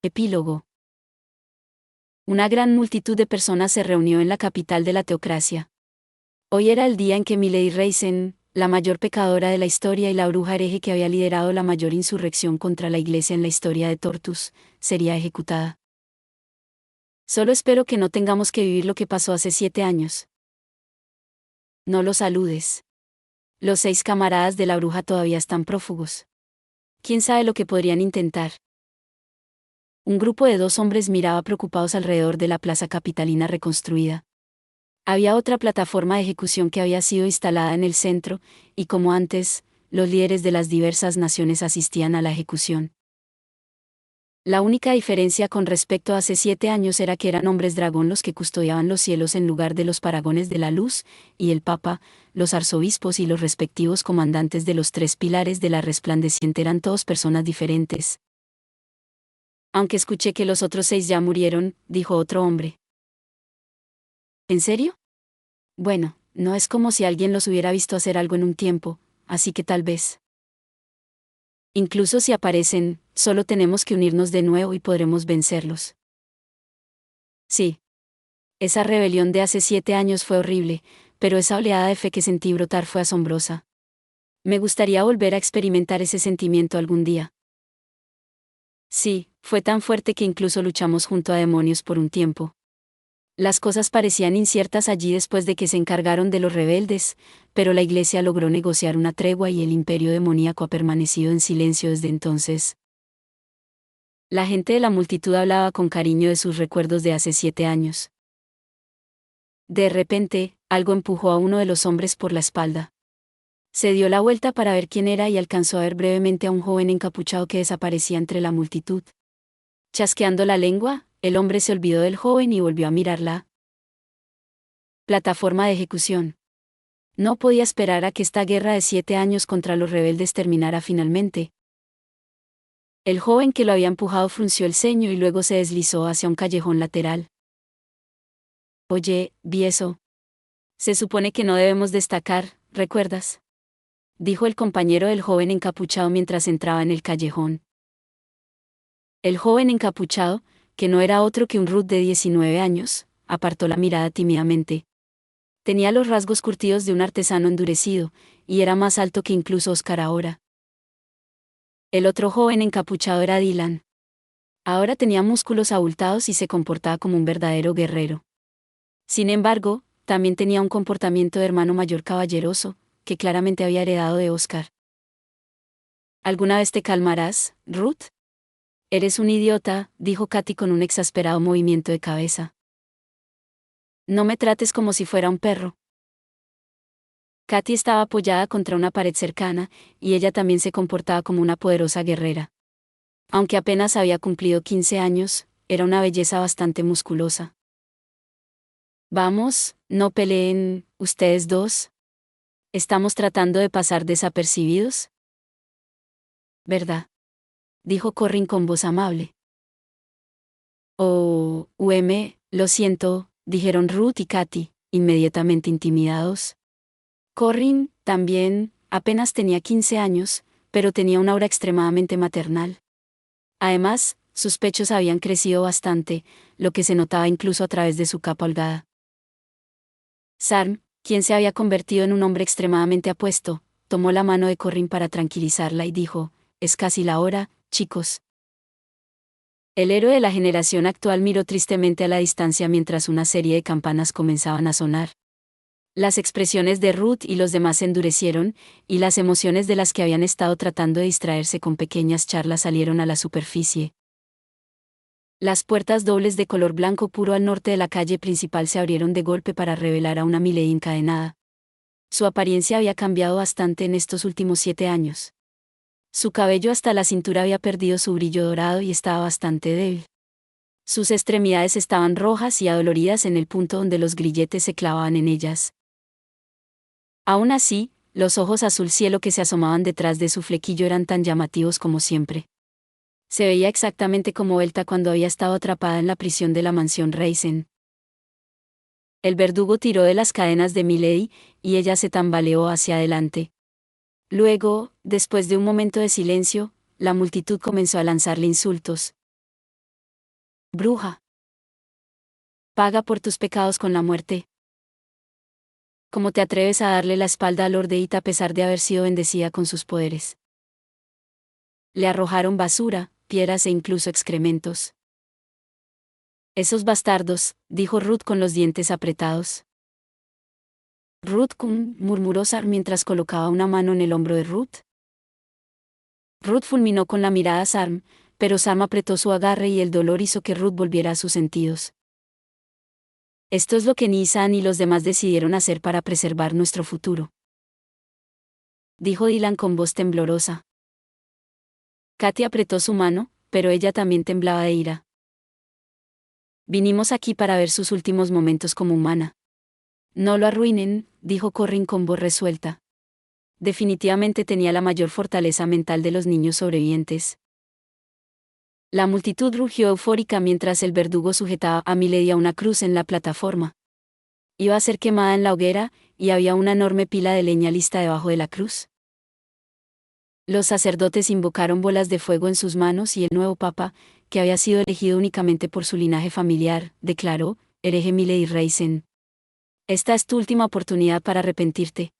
Epílogo. Una gran multitud de personas se reunió en la capital de la teocracia. Hoy era el día en que Milady Reisen, la mayor pecadora de la historia y la bruja hereje que había liderado la mayor insurrección contra la Iglesia en la historia de Tortus, sería ejecutada. Solo espero que no tengamos que vivir lo que pasó hace 7 años. No los saludes. Los 6 camaradas de la bruja todavía están prófugos. ¿Quién sabe lo que podrían intentar? Un grupo de 2 hombres miraba preocupados alrededor de la plaza capitalina reconstruida. Había otra plataforma de ejecución que había sido instalada en el centro, y como antes, los líderes de las diversas naciones asistían a la ejecución. La única diferencia con respecto a hace 7 años era que eran hombres dragón los que custodiaban los cielos en lugar de los paragones de la luz, y el Papa, los arzobispos y los respectivos comandantes de los 3 pilares de la resplandeciente eran todos personas diferentes. Aunque escuché que los otros 6 ya murieron, dijo otro hombre. ¿En serio? Bueno, no es como si alguien los hubiera visto hacer algo en un tiempo, así que tal vez. Incluso si aparecen, solo tenemos que unirnos de nuevo y podremos vencerlos. Sí. Esa rebelión de hace 7 años fue horrible, pero esa oleada de fe que sentí brotar fue asombrosa. Me gustaría volver a experimentar ese sentimiento algún día. Sí, fue tan fuerte que incluso luchamos junto a demonios por un tiempo. Las cosas parecían inciertas allí después de que se encargaron de los rebeldes, pero la Iglesia logró negociar una tregua y el imperio demoníaco ha permanecido en silencio desde entonces. La gente de la multitud hablaba con cariño de sus recuerdos de hace 7 años. De repente, algo empujó a uno de los hombres por la espalda. Se dio la vuelta para ver quién era y alcanzó a ver brevemente a un joven encapuchado que desaparecía entre la multitud. Chasqueando la lengua, el hombre se olvidó del joven y volvió a mirarla. Plataforma de ejecución. No podía esperar a que esta guerra de 7 años contra los rebeldes terminara finalmente. El joven que lo había empujado frunció el ceño y luego se deslizó hacia un callejón lateral. Oye, vi eso. Se supone que no debemos destacar, ¿recuerdas? Dijo el compañero del joven encapuchado mientras entraba en el callejón. El joven encapuchado, que no era otro que un Ruth de 19 años, apartó la mirada tímidamente. Tenía los rasgos curtidos de un artesano endurecido, y era más alto que incluso Oscar ahora. El otro joven encapuchado era Dylan. Ahora tenía músculos abultados y se comportaba como un verdadero guerrero. Sin embargo, también tenía un comportamiento de hermano mayor caballeroso, que claramente había heredado de Oscar. ¿Alguna vez te calmarás, Ruth? Eres un idiota, dijo Katy con un exasperado movimiento de cabeza. No me trates como si fuera un perro. Katy estaba apoyada contra una pared cercana, y ella también se comportaba como una poderosa guerrera. Aunque apenas había cumplido 15 años, era una belleza bastante musculosa. Vamos, no peleen, ustedes dos. ¿Estamos tratando de pasar desapercibidos? ¿Verdad? Dijo Corrin con voz amable. Oh, lo siento, dijeron Ruth y Katy, inmediatamente intimidados. Corrin, también, apenas tenía 15 años, pero tenía una aura extremadamente maternal. Además, sus pechos habían crecido bastante, lo que se notaba incluso a través de su capa holgada. Sarm, quien se había convertido en un hombre extremadamente apuesto, tomó la mano de Corrin para tranquilizarla y dijo, «Es casi la hora, chicos». El héroe de la generación actual miró tristemente a la distancia mientras una serie de campanas comenzaban a sonar. Las expresiones de Ruth y los demás se endurecieron, y las emociones de las que habían estado tratando de distraerse con pequeñas charlas salieron a la superficie. Las puertas dobles de color blanco puro al norte de la calle principal se abrieron de golpe para revelar a una Milady encadenada. Su apariencia había cambiado bastante en estos últimos 7 años. Su cabello hasta la cintura había perdido su brillo dorado y estaba bastante débil. Sus extremidades estaban rojas y adoloridas en el punto donde los grilletes se clavaban en ellas. Aún así, los ojos azul cielo que se asomaban detrás de su flequillo eran tan llamativos como siempre. Se veía exactamente como Elta cuando había estado atrapada en la prisión de la mansión Reisen. El verdugo tiró de las cadenas de Milady, y ella se tambaleó hacia adelante. Luego, después de un momento de silencio, la multitud comenzó a lanzarle insultos. Bruja. Paga por tus pecados con la muerte. ¿Cómo te atreves a darle la espalda a Lord Deith a pesar de haber sido bendecida con sus poderes? Le arrojaron basura, piedras e incluso excrementos. Esos bastardos, dijo Ruth con los dientes apretados. Ruth, murmuró Sar mientras colocaba una mano en el hombro de Ruth. Ruth fulminó con la mirada a Sarm, pero Sam apretó su agarre y el dolor hizo que Ruth volviera a sus sentidos. Esto es lo que Nisan y los demás decidieron hacer para preservar nuestro futuro, dijo Dylan con voz temblorosa. Katy apretó su mano, pero ella también temblaba de ira. Vinimos aquí para ver sus últimos momentos como humana. No lo arruinen, dijo Corrin con voz resuelta. Definitivamente tenía la mayor fortaleza mental de los niños sobrevivientes. La multitud rugió eufórica mientras el verdugo sujetaba a Milady a una cruz en la plataforma. Iba a ser quemada en la hoguera, y había una enorme pila de leña lista debajo de la cruz. Los sacerdotes invocaron bolas de fuego en sus manos y el nuevo papa, que había sido elegido únicamente por su linaje familiar, declaró: hereje Milady Reisen. Esta es tu última oportunidad para arrepentirte.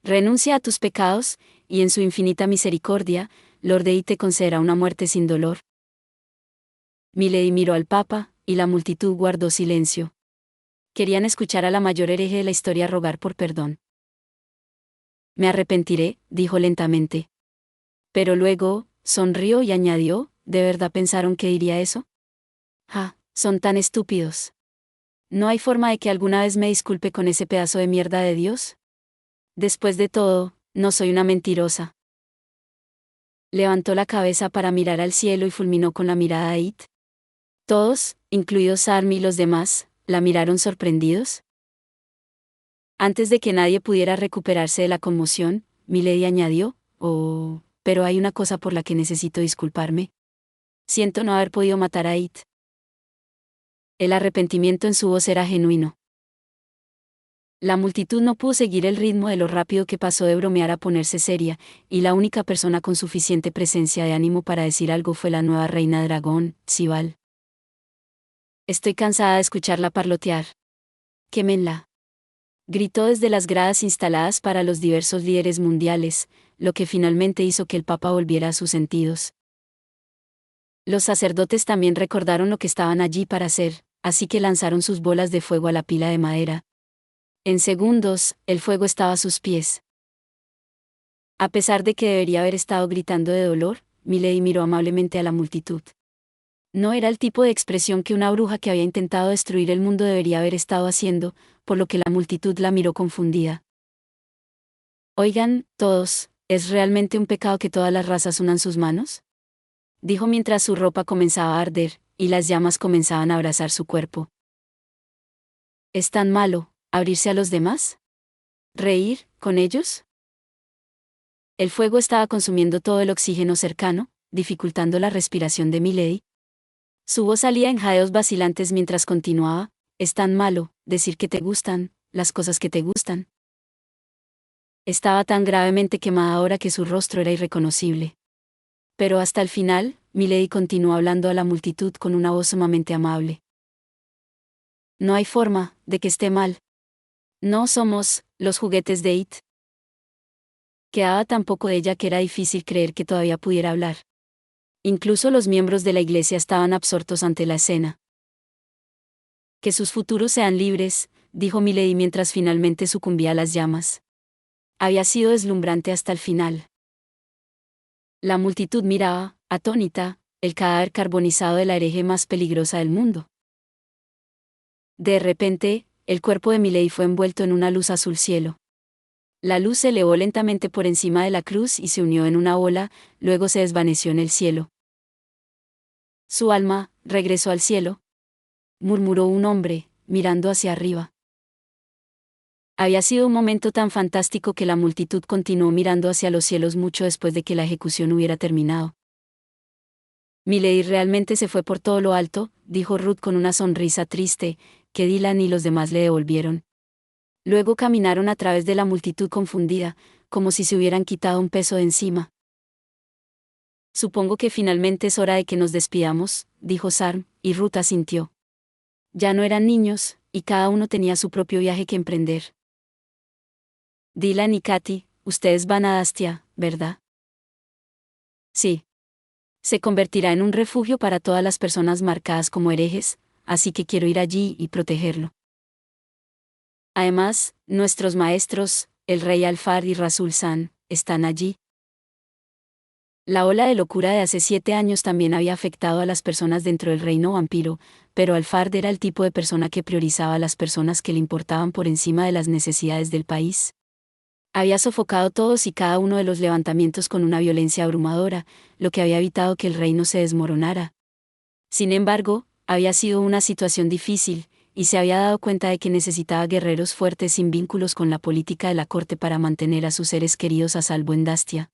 Renuncia a tus pecados, y en su infinita misericordia, Lord Deith te concederá una muerte sin dolor. Milady miró al papa, y la multitud guardó silencio. Querían escuchar a la mayor hereje de la historia rogar por perdón. Me arrepentiré, dijo lentamente. Pero luego, sonrió y añadió: ¿de verdad pensaron que diría eso? Son tan estúpidos. ¿No hay forma de que alguna vez me disculpe con ese pedazo de mierda de Dios? Después de todo, no soy una mentirosa. Levantó la cabeza para mirar al cielo y fulminó con la mirada a It. Todos, incluidos Sarm y los demás, la miraron sorprendidos. Antes de que nadie pudiera recuperarse de la conmoción, Milady añadió: oh, pero hay una cosa por la que necesito disculparme. Siento no haber podido matar a It. El arrepentimiento en su voz era genuino. La multitud no pudo seguir el ritmo de lo rápido que pasó de bromear a ponerse seria, y la única persona con suficiente presencia de ánimo para decir algo fue la nueva reina dragón, Sibal. Estoy cansada de escucharla parlotear. Quémenla. Gritó desde las gradas instaladas para los diversos líderes mundiales, lo que finalmente hizo que el papa volviera a sus sentidos. Los sacerdotes también recordaron lo que estaban allí para hacer, así que lanzaron sus bolas de fuego a la pila de madera. En segundos, el fuego estaba a sus pies. A pesar de que debería haber estado gritando de dolor, Milady miró amablemente a la multitud. No era el tipo de expresión que una bruja que había intentado destruir el mundo debería haber estado haciendo, por lo que la multitud la miró confundida. Oigan, todos, ¿es realmente un pecado que todas las razas unan sus manos? Dijo mientras su ropa comenzaba a arder, y las llamas comenzaban a abrazar su cuerpo. ¿Es tan malo abrirse a los demás? ¿Reír con ellos? El fuego estaba consumiendo todo el oxígeno cercano, dificultando la respiración de Milady. Su voz salía en jadeos vacilantes mientras continuaba: es tan malo decir que te gustan las cosas que te gustan. Estaba tan gravemente quemada ahora que su rostro era irreconocible. Pero hasta el final, Milady continuó hablando a la multitud con una voz sumamente amable. No hay forma de que esté mal. No somos los juguetes de It. Quedaba tan poco de ella que era difícil creer que todavía pudiera hablar. Incluso los miembros de la iglesia estaban absortos ante la escena. Que sus futuros sean libres, dijo Milady mientras finalmente sucumbía a las llamas. Había sido deslumbrante hasta el final. La multitud miraba, atónita, el cadáver carbonizado de la hereje más peligrosa del mundo. De repente, el cuerpo de Milady fue envuelto en una luz azul cielo. La luz se elevó lentamente por encima de la cruz y se unió en una ola, luego se desvaneció en el cielo. Su alma regresó al cielo, murmuró un hombre, mirando hacia arriba. Había sido un momento tan fantástico que la multitud continuó mirando hacia los cielos mucho después de que la ejecución hubiera terminado. Milady realmente se fue por todo lo alto, dijo Ruth con una sonrisa triste, que Dylan y los demás le devolvieron. Luego caminaron a través de la multitud confundida, como si se hubieran quitado un peso de encima. Supongo que finalmente es hora de que nos despidamos, dijo Sarm, y Ruth asintió. Ya no eran niños, y cada uno tenía su propio viaje que emprender. Dylan y Katy, ustedes van a Dastia, ¿verdad? Sí. Se convertirá en un refugio para todas las personas marcadas como herejes, así que quiero ir allí y protegerlo. Además, nuestros maestros, el rey Alfar y Rasul San, están allí. La ola de locura de hace 7 años también había afectado a las personas dentro del reino vampiro, pero Alfard era el tipo de persona que priorizaba a las personas que le importaban por encima de las necesidades del país. Había sofocado todos y cada uno de los levantamientos con una violencia abrumadora, lo que había evitado que el reino se desmoronara. Sin embargo, había sido una situación difícil, y se había dado cuenta de que necesitaba guerreros fuertes sin vínculos con la política de la corte para mantener a sus seres queridos a salvo en Dastia.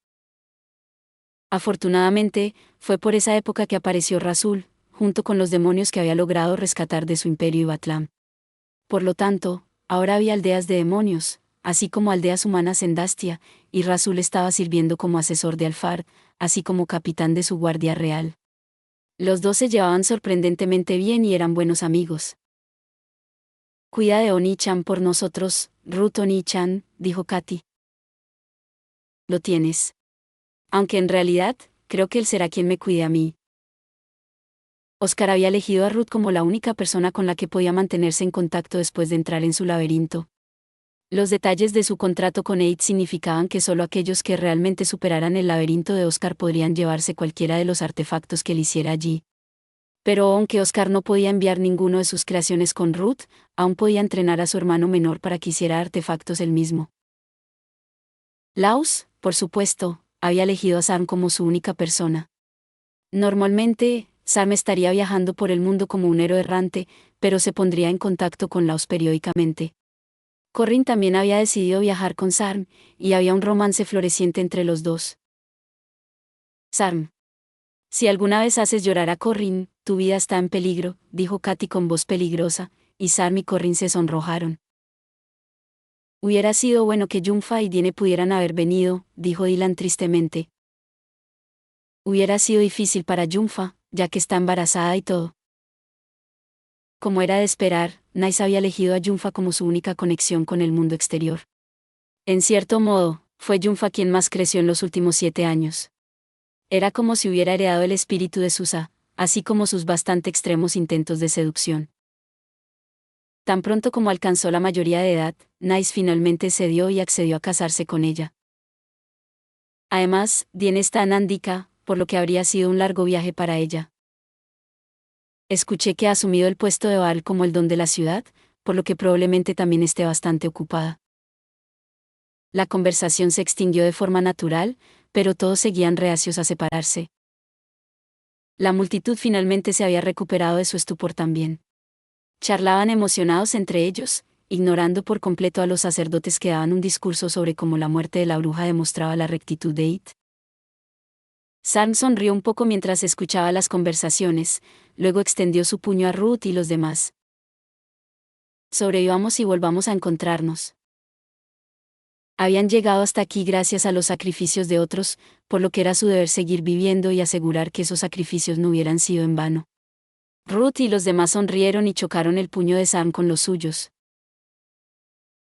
Afortunadamente, fue por esa época que apareció Rasul, junto con los demonios que había logrado rescatar de su imperio Ibatlam. Por lo tanto, ahora había aldeas de demonios, así como aldeas humanas en Dastia, y Rasul estaba sirviendo como asesor de Alfard, así como capitán de su guardia real. Los dos se llevaban sorprendentemente bien y eran buenos amigos. Cuida de Oni-chan por nosotros, Ruth Oni-chan, dijo Katy. Lo tienes. Aunque en realidad, creo que él será quien me cuide a mí. Oscar había elegido a Ruth como la única persona con la que podía mantenerse en contacto después de entrar en su laberinto. Los detalles de su contrato con Aid significaban que solo aquellos que realmente superaran el laberinto de Oscar podrían llevarse cualquiera de los artefactos que él hiciera allí. Pero aunque Oscar no podía enviar ninguno de sus creaciones con Ruth, aún podía entrenar a su hermano menor para que hiciera artefactos él mismo. Laus, por supuesto, había elegido a Sam como su única persona. Normalmente, Sam estaría viajando por el mundo como un héroe errante, pero se pondría en contacto con Laus periódicamente. Corrin también había decidido viajar con Sam, y había un romance floreciente entre los dos. Sam. Si alguna vez haces llorar a Corrin, tu vida está en peligro, dijo Katy con voz peligrosa, y Sam y Corrin se sonrojaron. Hubiera sido bueno que Junfa y Diene pudieran haber venido, dijo Dylan tristemente. Hubiera sido difícil para Junfa, ya que está embarazada y todo. Como era de esperar, Nice había elegido a Junfa como su única conexión con el mundo exterior. En cierto modo, fue Junfa quien más creció en los últimos 7 años. Era como si hubiera heredado el espíritu de Susa, así como sus bastante extremos intentos de seducción. Tan pronto como alcanzó la mayoría de edad, Nice finalmente cedió y accedió a casarse con ella. Además, Diene está en Andika, por lo que habría sido un largo viaje para ella. Escuché que ha asumido el puesto de Baal como el don de la ciudad, por lo que probablemente también esté bastante ocupada. La conversación se extinguió de forma natural, pero todos seguían reacios a separarse. La multitud finalmente se había recuperado de su estupor también. Charlaban emocionados entre ellos, ignorando por completo a los sacerdotes que daban un discurso sobre cómo la muerte de la bruja demostraba la rectitud de It. Sam sonrió un poco mientras escuchaba las conversaciones, luego extendió su puño a Ruth y los demás. Sobrevivamos y volvamos a encontrarnos. Habían llegado hasta aquí gracias a los sacrificios de otros, por lo que era su deber seguir viviendo y asegurar que esos sacrificios no hubieran sido en vano. Ruth y los demás sonrieron y chocaron el puño de Sam con los suyos.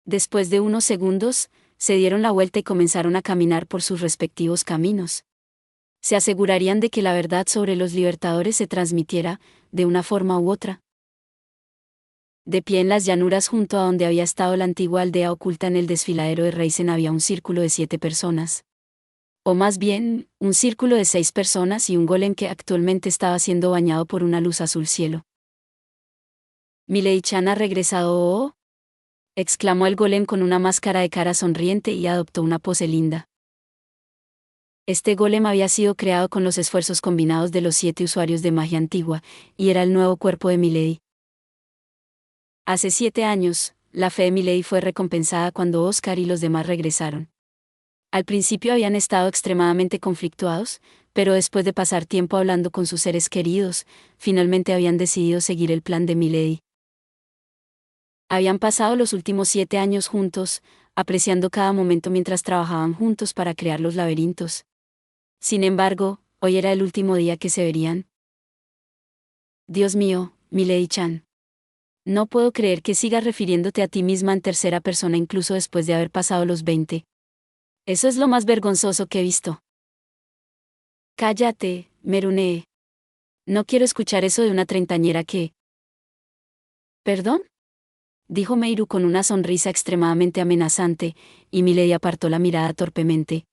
Después de unos segundos, se dieron la vuelta y comenzaron a caminar por sus respectivos caminos. Se asegurarían de que la verdad sobre los libertadores se transmitiera, de una forma u otra. De pie en las llanuras junto a donde había estado la antigua aldea oculta en el desfiladero de Reisen había un círculo de 7 personas. O más bien, un círculo de 6 personas y un golem que actualmente estaba siendo bañado por una luz azul cielo. ¿Milady-chan ha regresado? ¿Oh? Exclamó el golem con una máscara de cara sonriente y adoptó una pose linda. Este golem había sido creado con los esfuerzos combinados de los 7 usuarios de magia antigua, y era el nuevo cuerpo de Milady. Hace 7 años, la fe de Milady fue recompensada cuando Oscar y los demás regresaron. Al principio habían estado extremadamente conflictuados, pero después de pasar tiempo hablando con sus seres queridos, finalmente habían decidido seguir el plan de Milady. Habían pasado los últimos 7 años juntos, apreciando cada momento mientras trabajaban juntos para crear los laberintos. Sin embargo, hoy era el último día que se verían. Dios mío, Milady-chan. No puedo creer que sigas refiriéndote a ti misma en tercera persona incluso después de haber pasado los 20. Eso es lo más vergonzoso que he visto. Cállate, Merune. No quiero escuchar eso de una treintañera que... ¿Perdón? Dijo Meiru con una sonrisa extremadamente amenazante, y Milady apartó la mirada torpemente.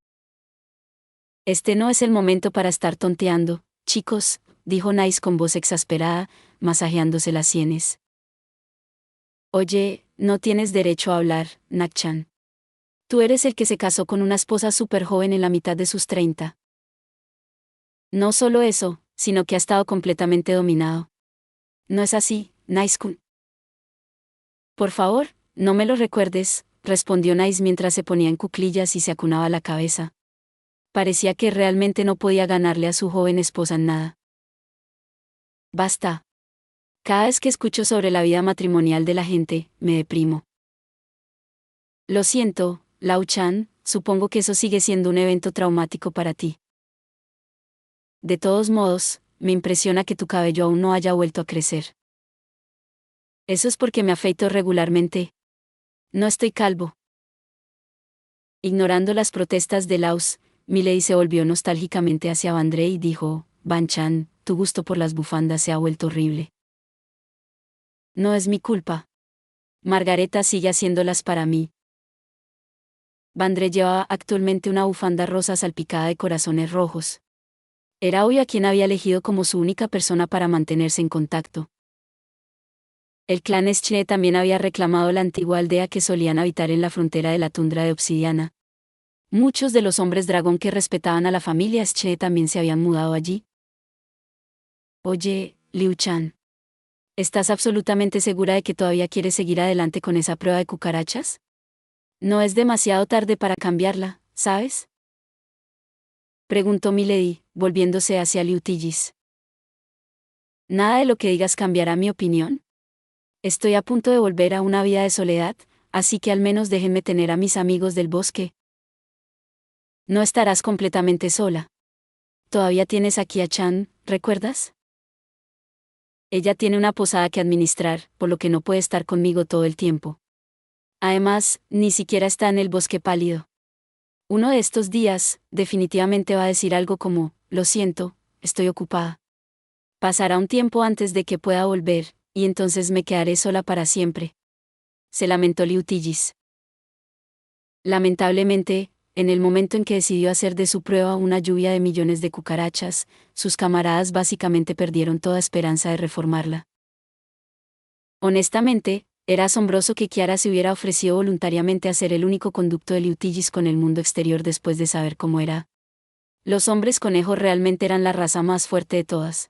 Este no es el momento para estar tonteando, chicos, dijo Nice con voz exasperada, masajeándose las sienes. Oye, no tienes derecho a hablar, Nak-chan. Tú eres el que se casó con una esposa súper joven en la mitad de sus 30. No solo eso, sino que ha estado completamente dominado. ¿No es así, Nice-kun? Por favor, no me lo recuerdes, respondió Nice mientras se ponía en cuclillas y se acunaba la cabeza. Parecía que realmente no podía ganarle a su joven esposa en nada. Basta. Cada vez que escucho sobre la vida matrimonial de la gente, me deprimo. Lo siento, Lau-chan, supongo que eso sigue siendo un evento traumático para ti. De todos modos, me impresiona que tu cabello aún no haya vuelto a crecer. Eso es porque me afeito regularmente. No estoy calvo. Ignorando las protestas de Laus, Milady se volvió nostálgicamente hacia Bandré y dijo, Ban-chan, tu gusto por las bufandas se ha vuelto horrible. No es mi culpa. Margareta sigue haciéndolas para mí. Bandré llevaba actualmente una bufanda rosa salpicada de corazones rojos. Era obvio a quien había elegido como su única persona para mantenerse en contacto. El clan Eschne también había reclamado la antigua aldea que solían habitar en la frontera de la tundra de Obsidiana. Muchos de los hombres dragón que respetaban a la familia Eschne también se habían mudado allí. Oye, Liu-chan. ¿Estás absolutamente segura de que todavía quieres seguir adelante con esa prueba de cucarachas? No es demasiado tarde para cambiarla, ¿sabes? Preguntó Milady, volviéndose hacia Liu Tijis. ¿Nada de lo que digas cambiará mi opinión? Estoy a punto de volver a una vida de soledad, así que al menos déjenme tener a mis amigos del bosque. No estarás completamente sola. Todavía tienes aquí a Chan, ¿recuerdas? Ella tiene una posada que administrar, por lo que no puede estar conmigo todo el tiempo. Además, ni siquiera está en el bosque pálido. Uno de estos días, definitivamente va a decir algo como, lo siento, estoy ocupada. Pasará un tiempo antes de que pueda volver, y entonces me quedaré sola para siempre. Se lamentó Liu Tijis. Lamentablemente, en el momento en que decidió hacer de su prueba una lluvia de millones de cucarachas, sus camaradas básicamente perdieron toda esperanza de reformarla. Honestamente, era asombroso que Kiara se hubiera ofrecido voluntariamente a ser el único conducto de Liu Tijis con el mundo exterior después de saber cómo era. Los hombres conejos realmente eran la raza más fuerte de todas.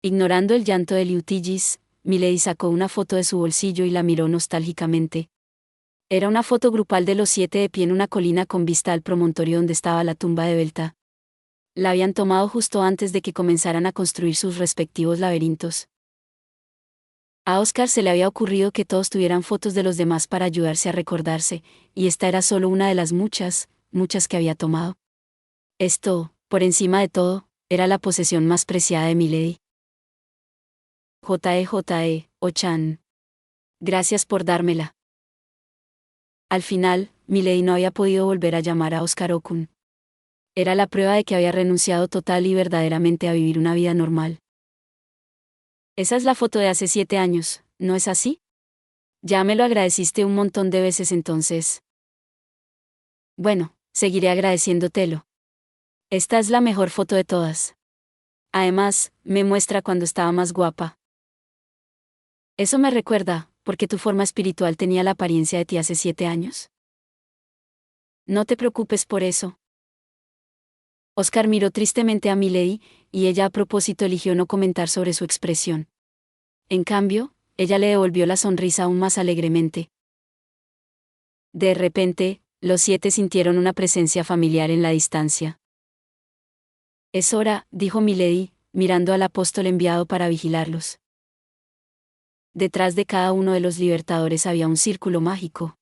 Ignorando el llanto de Liu Tijis, Milady sacó una foto de su bolsillo y la miró nostálgicamente. Era una foto grupal de los 7 de pie en una colina con vista al promontorio donde estaba la tumba de Belta. La habían tomado justo antes de que comenzaran a construir sus respectivos laberintos. A Oscar se le había ocurrido que todos tuvieran fotos de los demás para ayudarse a recordarse, y esta era solo una de las muchas que había tomado. Esto, por encima de todo, era la posesión más preciada de Milady. O-chan. Gracias por dármela. Al final, Milady no había podido volver a llamar a Oscar Okun. Era la prueba de que había renunciado total y verdaderamente a vivir una vida normal. Esa es la foto de hace 7 años, ¿no es así? Ya me lo agradeciste un montón de veces entonces. Bueno, seguiré agradeciéndotelo. Esta es la mejor foto de todas. Además, me muestra cuando estaba más guapa. Eso me recuerda, porque tu forma espiritual tenía la apariencia de ti hace 7 años. No te preocupes por eso. Oscar miró tristemente a Milady, y ella a propósito eligió no comentar sobre su expresión. En cambio, ella le devolvió la sonrisa aún más alegremente. De repente, los 7 sintieron una presencia familiar en la distancia. Es hora, dijo Milady, mirando al apóstol enviado para vigilarlos. Detrás de cada uno de los libertadores había un círculo mágico.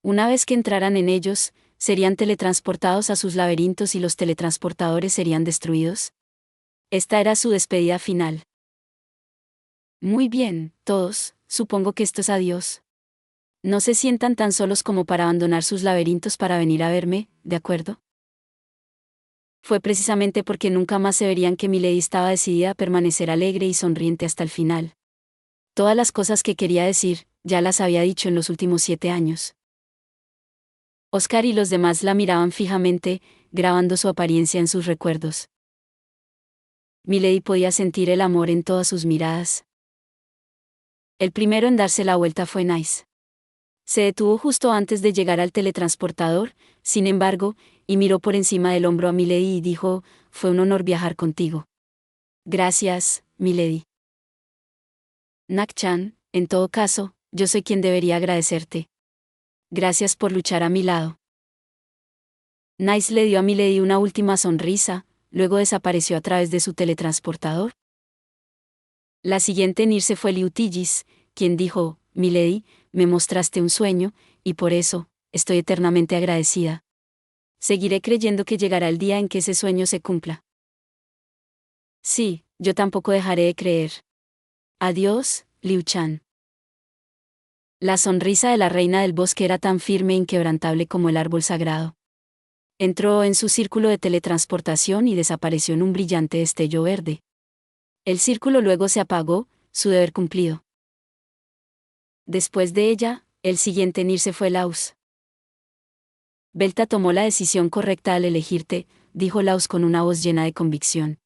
Una vez que entraran en ellos, serían teletransportados a sus laberintos y los teletransportadores serían destruidos. Esta era su despedida final. Muy bien, todos, supongo que esto es adiós. No se sientan tan solos como para abandonar sus laberintos para venir a verme, ¿de acuerdo? Fue precisamente porque nunca más se verían que Milady estaba decidida a permanecer alegre y sonriente hasta el final. Todas las cosas que quería decir, ya las había dicho en los últimos 7 años. Oscar y los demás la miraban fijamente, grabando su apariencia en sus recuerdos. Milady podía sentir el amor en todas sus miradas. El primero en darse la vuelta fue Nice. Se detuvo justo antes de llegar al teletransportador, sin embargo, y miró por encima del hombro a Milady y dijo: «Fue un honor viajar contigo». «Gracias, Milady». «Nak-chan, en todo caso, yo soy quien debería agradecerte. Gracias por luchar a mi lado». Nice le dio a Milady una última sonrisa, luego desapareció a través de su teletransportador. La siguiente en irse fue Liu Tigis, quien dijo: «Milady, me mostraste un sueño, y por eso, estoy eternamente agradecida. Seguiré creyendo que llegará el día en que ese sueño se cumpla». «Sí, yo tampoco dejaré de creer. Adiós, Liu Chan». La sonrisa de la reina del bosque era tan firme e inquebrantable como el árbol sagrado. Entró en su círculo de teletransportación y desapareció en un brillante destello verde. El círculo luego se apagó, su deber cumplido. Después de ella, el siguiente en irse fue Laos. «Belta tomó la decisión correcta al elegirte», dijo Laos con una voz llena de convicción.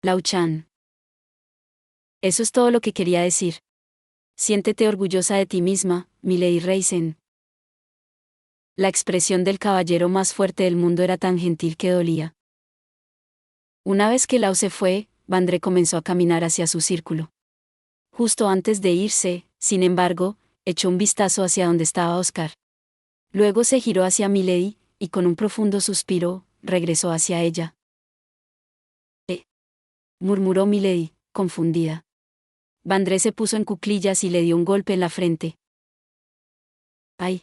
«Lao-chan. Eso es todo lo que quería decir. Siéntete orgullosa de ti misma, Milady Reisen». La expresión del caballero más fuerte del mundo era tan gentil que dolía. Una vez que Lao se fue, Vandré comenzó a caminar hacia su círculo. Justo antes de irse, sin embargo, echó un vistazo hacia donde estaba Oscar. Luego se giró hacia Milady, y con un profundo suspiro, regresó hacia ella. Murmuró Milady, confundida. Vandré se puso en cuclillas y le dio un golpe en la frente. «Ay.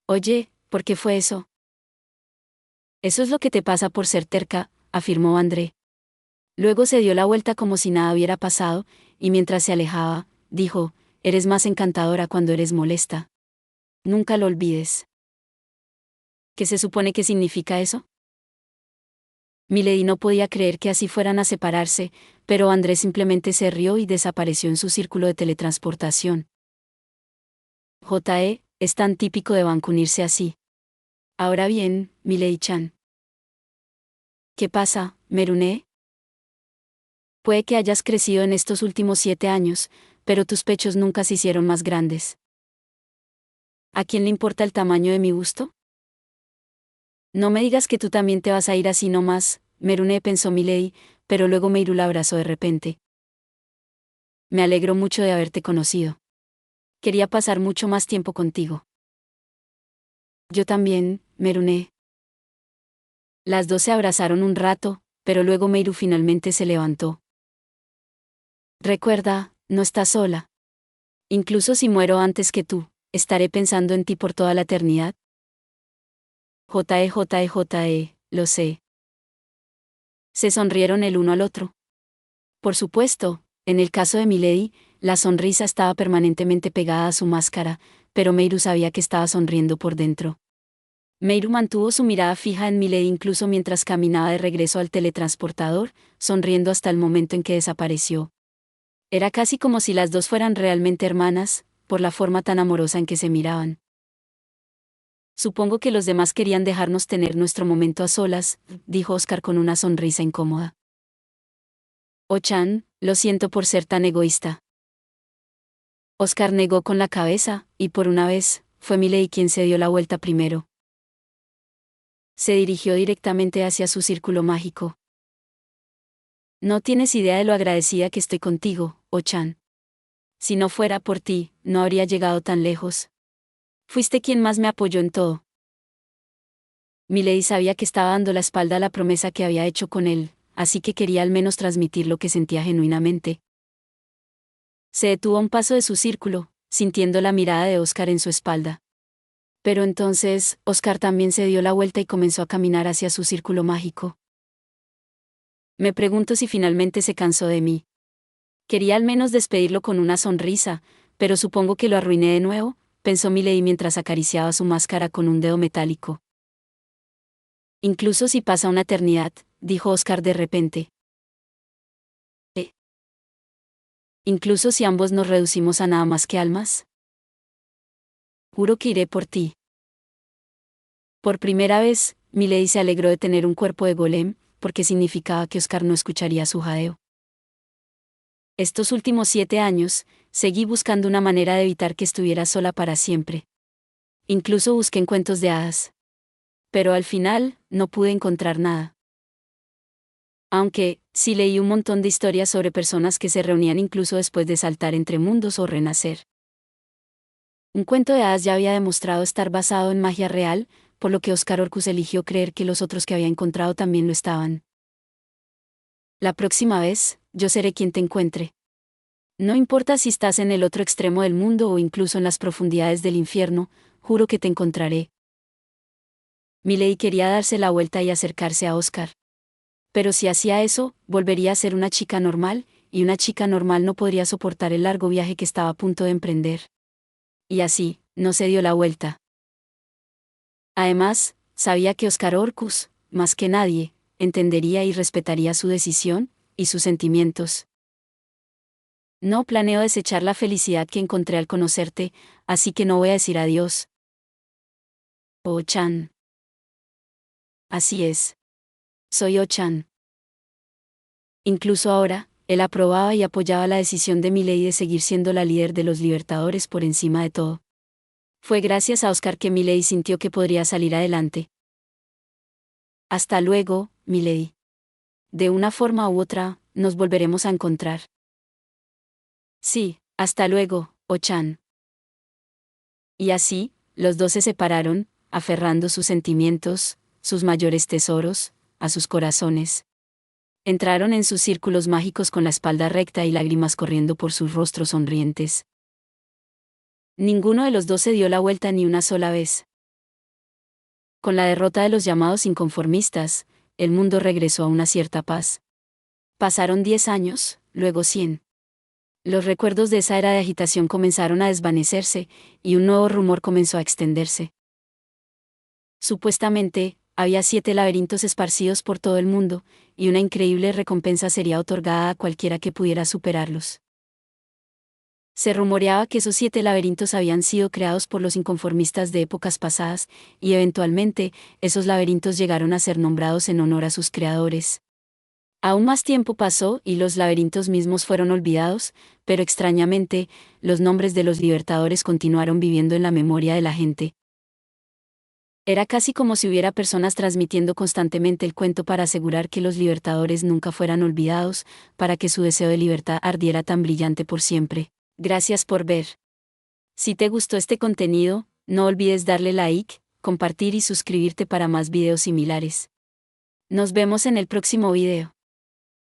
Oye, ¿por qué fue eso?» «Eso es lo que te pasa por ser terca», afirmó Vandré. Luego se dio la vuelta como si nada hubiera pasado, y mientras se alejaba, dijo: «Eres más encantadora cuando eres molesta. Nunca lo olvides». ¿Qué se supone que significa eso? Milady no podía creer que así fueran a separarse, pero Andrés simplemente se rió y desapareció en su círculo de teletransportación. Es tan típico de Banco unirse así. Ahora bien, Milady-chan. ¿Qué pasa, Merune? Puede que hayas crecido en estos últimos 7 años, pero tus pechos nunca se hicieron más grandes. ¿A quién le importa el tamaño de mi busto? No me digas que tú también te vas a ir así nomás, Merune, pensó Milady, pero luego Meiru la abrazó de repente. Me alegro mucho de haberte conocido. Quería pasar mucho más tiempo contigo. Yo también, Merune. Las dos se abrazaron un rato, pero luego Meiru finalmente se levantó. Recuerda, no estás sola. Incluso si muero antes que tú, estaré pensando en ti por toda la eternidad. Lo sé. Se sonrieron el uno al otro. Por supuesto, en el caso de Milady, la sonrisa estaba permanentemente pegada a su máscara, pero Meiru sabía que estaba sonriendo por dentro. Meiru mantuvo su mirada fija en Milady incluso mientras caminaba de regreso al teletransportador, sonriendo hasta el momento en que desapareció. Era casi como si las dos fueran realmente hermanas, por la forma tan amorosa en que se miraban. Supongo que los demás querían dejarnos tener nuestro momento a solas, dijo Oscar con una sonrisa incómoda. Oh-chan, lo siento por ser tan egoísta. Oscar negó con la cabeza, y por una vez, fue Milady quien se dio la vuelta primero. Se dirigió directamente hacia su círculo mágico. No tienes idea de lo agradecida que estoy contigo, Oh-chan. Si no fuera por ti, no habría llegado tan lejos. Fuiste quien más me apoyó en todo. Milady sabía que estaba dando la espalda a la promesa que había hecho con él, así que quería al menos transmitir lo que sentía genuinamente. Se detuvo a un paso de su círculo, sintiendo la mirada de Oscar en su espalda. Pero entonces, Oscar también se dio la vuelta y comenzó a caminar hacia su círculo mágico. Me pregunto si finalmente se cansó de mí. Quería al menos despedirlo con una sonrisa, pero supongo que lo arruiné de nuevo, pensó Milady mientras acariciaba su máscara con un dedo metálico. Incluso si pasa una eternidad, dijo Oscar de repente. Incluso si ambos nos reducimos a nada más que almas. Juro que iré por ti. Por primera vez, Milady se alegró de tener un cuerpo de golem, porque significaba que Oscar no escucharía su jadeo. Estos últimos 7 años, seguí buscando una manera de evitar que estuviera sola para siempre. Incluso busqué en cuentos de hadas. Pero al final, no pude encontrar nada. Aunque, sí leí un montón de historias sobre personas que se reunían incluso después de saltar entre mundos o renacer. Un cuento de hadas ya había demostrado estar basado en magia real, por lo que Oscar Orcus eligió creer que los otros que había encontrado también lo estaban. La próxima vez, yo seré quien te encuentre. No importa si estás en el otro extremo del mundo o incluso en las profundidades del infierno, juro que te encontraré. Milady quería darse la vuelta y acercarse a Oscar. Pero si hacía eso, volvería a ser una chica normal, y una chica normal no podría soportar el largo viaje que estaba a punto de emprender. Y así, no se dio la vuelta. Además, sabía que Oscar Orcus, más que nadie, entendería y respetaría su decisión, y sus sentimientos. No planeo desechar la felicidad que encontré al conocerte, así que no voy a decir adiós. Oh-chan. Así es. Soy Oh-chan. Incluso ahora, él aprobaba y apoyaba la decisión de Milady de seguir siendo la líder de los Libertadores por encima de todo. Fue gracias a Oscar que Milady sintió que podría salir adelante. Hasta luego, Milady. De una forma u otra, nos volveremos a encontrar. Sí, hasta luego, Oh-chan. Y así, los dos se separaron, aferrando sus sentimientos, sus mayores tesoros, a sus corazones. Entraron en sus círculos mágicos con la espalda recta y lágrimas corriendo por sus rostros sonrientes. Ninguno de los dos se dio la vuelta ni una sola vez. Con la derrota de los llamados inconformistas, el mundo regresó a una cierta paz. Pasaron 10 años, luego 100. Los recuerdos de esa era de agitación comenzaron a desvanecerse, y un nuevo rumor comenzó a extenderse. Supuestamente, había 7 laberintos esparcidos por todo el mundo, y una increíble recompensa sería otorgada a cualquiera que pudiera superarlos. Se rumoreaba que esos 7 laberintos habían sido creados por los inconformistas de épocas pasadas, y eventualmente, esos laberintos llegaron a ser nombrados en honor a sus creadores. Aún más tiempo pasó y los laberintos mismos fueron olvidados, pero extrañamente, los nombres de los libertadores continuaron viviendo en la memoria de la gente. Era casi como si hubiera personas transmitiendo constantemente el cuento para asegurar que los libertadores nunca fueran olvidados, para que su deseo de libertad ardiera tan brillante por siempre. Gracias por ver. Si te gustó este contenido, no olvides darle like, compartir y suscribirte para más videos similares. Nos vemos en el próximo video.